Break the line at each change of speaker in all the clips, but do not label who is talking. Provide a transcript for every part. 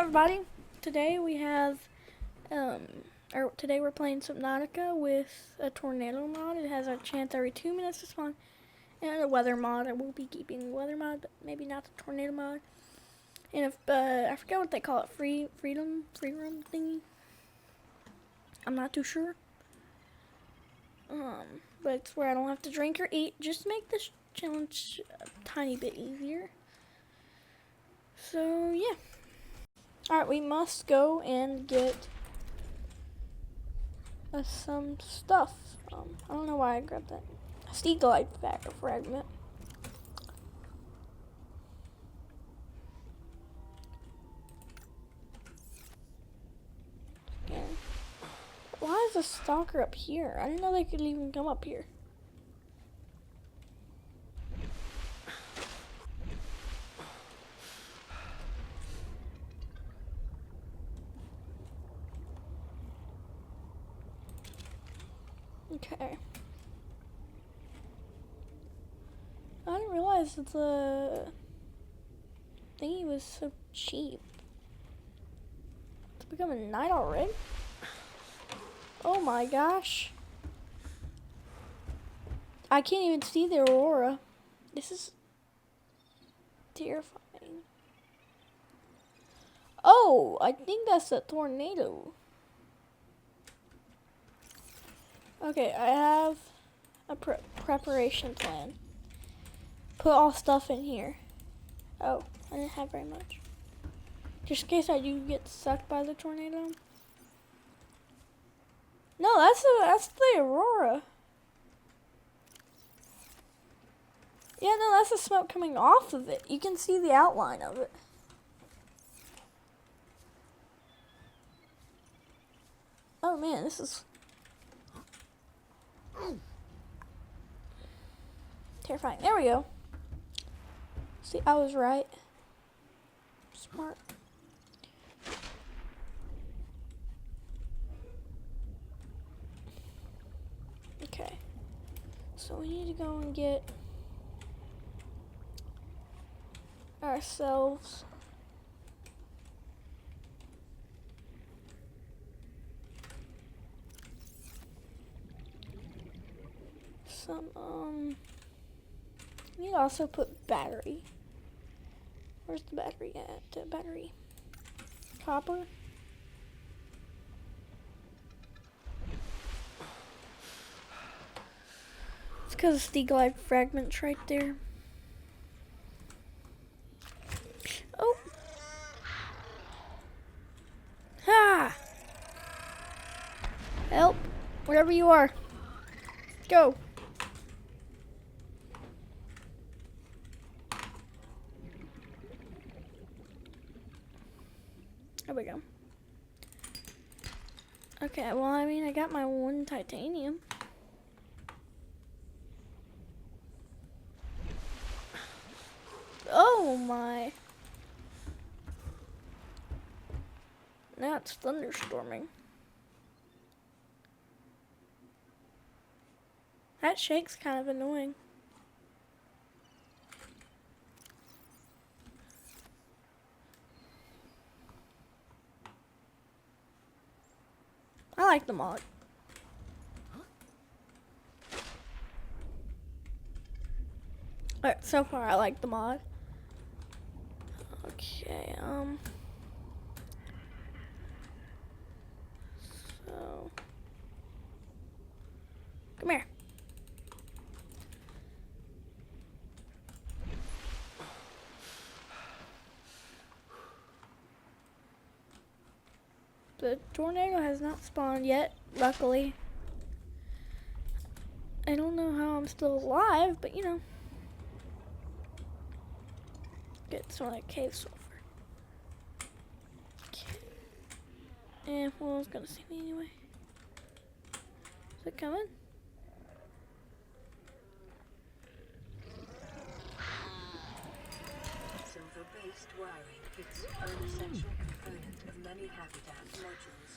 everybody. Today we have, today we're playing Subnautica with a tornado mod. It has a chance every 2 minutes to spawn, and a weather mod. I will be keeping the weather mod, but maybe not the tornado mod. And if I forget what they call it, freedom thingy. I'm not too sure. But it's where I don't have to drink or eat, just to make this challenge a tiny bit easier. So yeah. Alright, we must go and get some stuff. I don't know why I grabbed that. Steelite fragment. Yeah. Why is a stalker up here? I didn't know they could even come up here. Okay. I didn't realize that the thingy was so cheap. It's becoming night already? Oh my gosh. I can't even see the aurora. This is terrifying. Oh, I think that's a tornado. Okay, I have a preparation plan. Put all stuff in here. Oh, I didn't have very much. Just in case I do get sucked by the tornado. No, that's the aurora. Yeah, no, that's the smoke coming off of it. You can see the outline of it. Oh man, this is terrifying. There we go. See, I was right. Smart. Okay. So we need to go and get ourselves some, we need to also put battery. Where's the battery at? Battery. Copper. It's because of steelite fragments right there. Oh. Ha! Help. Wherever you are. Go. There we go. Okay, well, I mean, I got my one titanium. Oh my. Now it's thunderstorming. That shake's kind of annoying. I like the mod. Alright, so far I like the mod. Okay, so come here. The tornado has not spawned yet, luckily. I don't know how I'm still alive, but you know. Get some of that cave sulfur. Okay. And well, it's gonna see me anyway. Is it coming?
Silver-based wiring is an essential component of many habitat modules.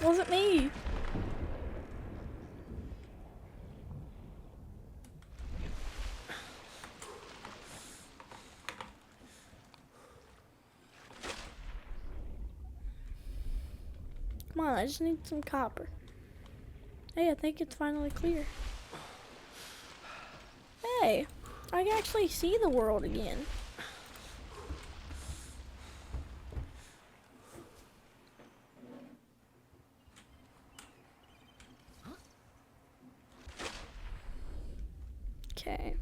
Wasn't me. Come on, I just need some copper. Hey, I think it's finally clear. Hey, I can actually see the world again. Okay.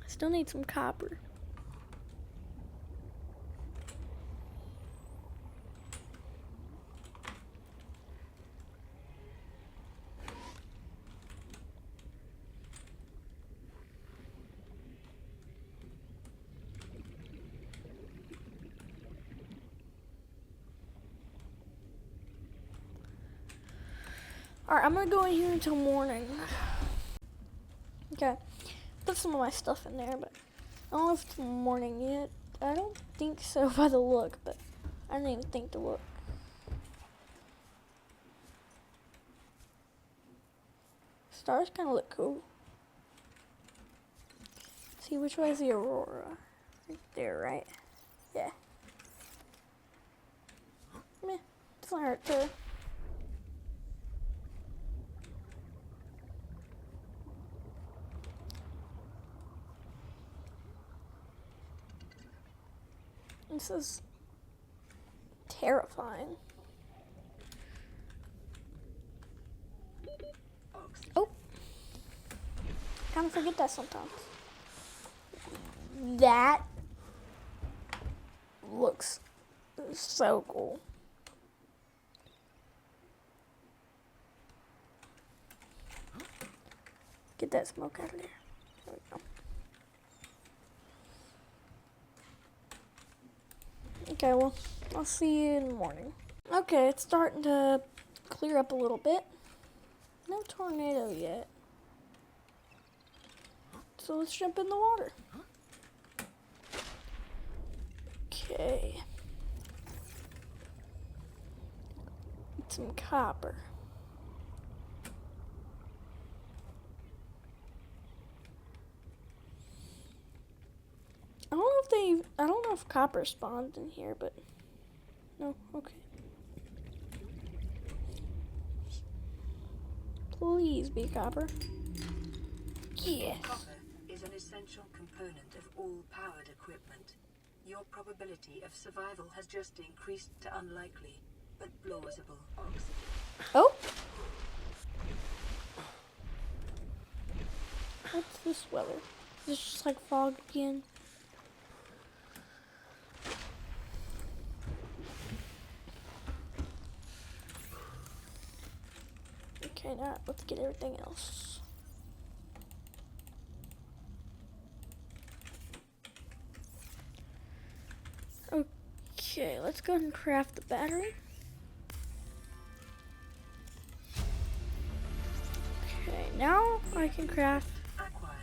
I still need some copper. Alright, I'm gonna go in here until morning. Okay. Put some of my stuff in there, but I don't know if it's morning yet. I don't think so by the look, but I didn't even think to look. Stars kind of look cool. See, which way is the aurora? Right there, right? Yeah. Meh. Doesn't hurt to. This is terrifying. Oh. Kind of forget that sometimes. That looks so cool. Get that smoke out of there. There we go. Okay, well, I'll see you in the morning. Okay, it's starting to clear up a little bit. No tornado yet. So let's jump in the water. Okay. Get some copper. I don't know if copper spawned in here, but no, okay. Please be copper. Yes.
Copper is an essential component of all powered equipment. Your probability of survival has just increased to unlikely, but plausible oxygen.
Oh. What's this weather? Is this just like fog again? Okay, now let's get everything else. Okay, let's go ahead and craft the battery. Okay, now I can craft.
Acquired.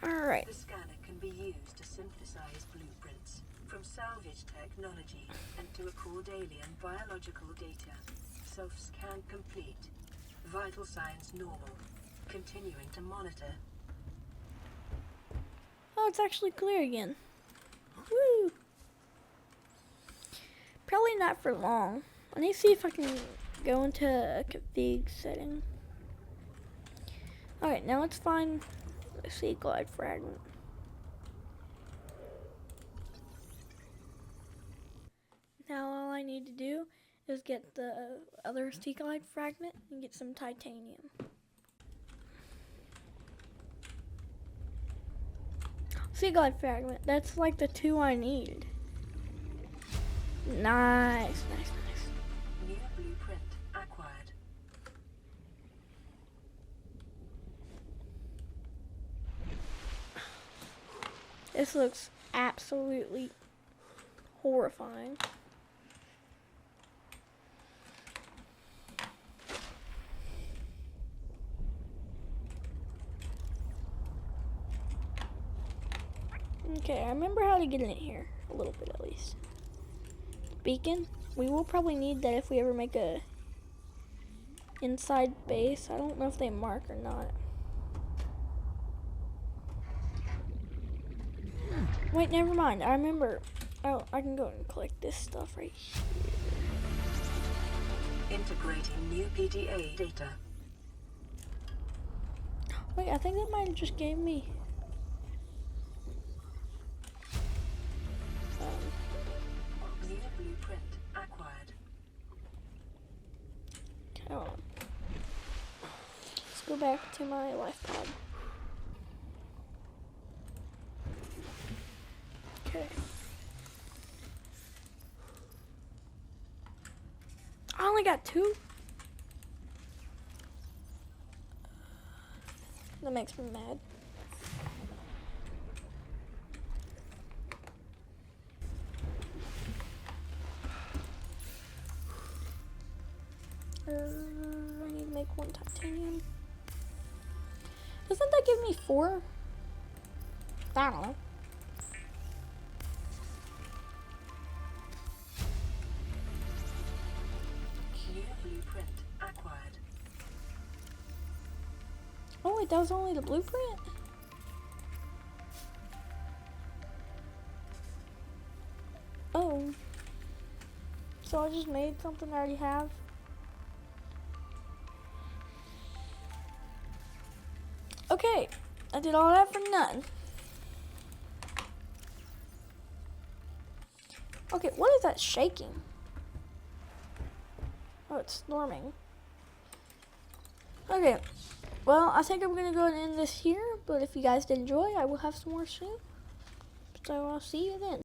Alright.
The scanner can be used to synthesize blueprints from salvage technology and to record alien biological data. Self-scan complete. Vital signs normal. Continuing to monitor.
Oh, it's actually clear again. Woo! Probably not for long. I need to see if I can go into a config setting. Alright, now let's find the sea glide fragment. Now all I need to do is get the other sea glide fragment and get some titanium. Sea glide fragment, that's like the 2 I need. Nice, nice, nice.
New blueprint acquired.
This looks absolutely horrifying. Okay, I remember how to get in here, a little bit at least. Beacon, we will probably need that if we ever make a inside base. I don't know if they mark or not. Wait, never mind. I remember. Oh, I can go and collect this stuff right here.
Integrating new PDA data.
Wait, I think that might have just gave me.
New blueprint acquired.
Hold on. Let's go back to my life pod. Okay. I only got 2. That makes me mad. I need to make 1 titanium. Doesn't that give me 4? I don't know.
New blueprint acquired.
Oh wait, that was only the blueprint? Oh. So I just made something I already have? Okay, I did all that for nothing. Okay, what is that shaking? Oh, it's storming. Okay, well, I think I'm going to go and end this here, but if you guys did enjoy, I will have some more soon. So I'll see you then.